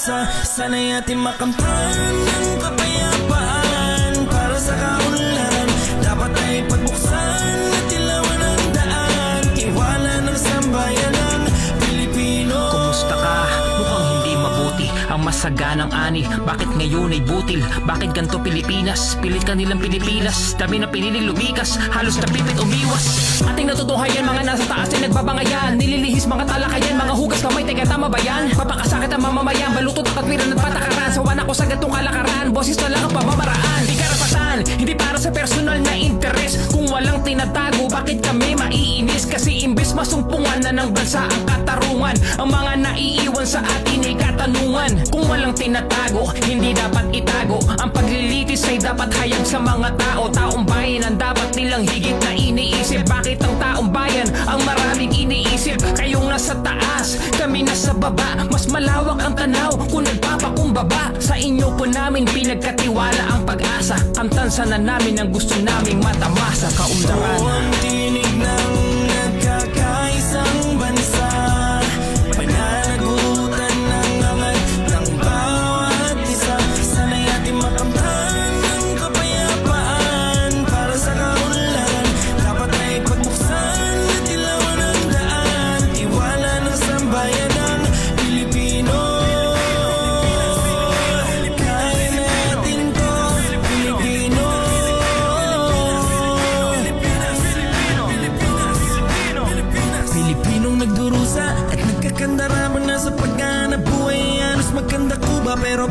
isa. Sana'y ating makamtan ng kapayapaan. Para sa kaunlaran dapat ay pagbuksan at ilawan ang daan. Tiwala ng sambayanang Pilipino. Kumusta ka? Mukhang hindi mabuti ang masaganang ani. Bakit ngayon ay butil? Bakit ganto Pilipinas? Pilit ka nilang Pilipinas. Dami na piniling lumikas, halos napipit umiwas. Ating natutuhayan, mga nasa taas ay nagbabangayan. Nililihis mga talakayan, mga hugas kamay, teka tama ba yan? Papakasakit ang mamamayan, balutot at katwiran at patakaran. Sawan ako sa gantong kalakaran, boses na lang ang pamamaraan. Di karapatan, hindi para sa personal na interes. Kung walang tinatago, bakit kami maiinis? Kasi imbes masumpungan na ng bansa ang katarungan, ang mga naiiwan sa atin ay katanungan. Kung walang tinatago, hindi dapat itago. Ang paglilitis ay dapat hayag sa mga tao. Taong bayan ang dapat nilang higit na iniisip. Bakit ang taong bayan ang maraming iniisip? Kayong nasa taas, kami nasa baba. Mas malawak ang tanaw kung nagpapakumbaba. Sa inyo po namin pinagkatiwala ang pag-asa. Kamtansa na namin ang gusto naming matamasa. Kaunlaran ang tinig ng nagkakaisang bansa. Pananagutan ng angat ng bawat isa. Sana'y ating makamtan ng kapayapaan. Para sa kaunlaran dapat ay pagbuksan at ilawan ang daan. Tiwala ng sambayanang Pilipino. Kaya natin to, Pilipino. Pilipinong nagdurusa at nagkakandarama na sa paghanap buhay. Halos magkanda Kuba pero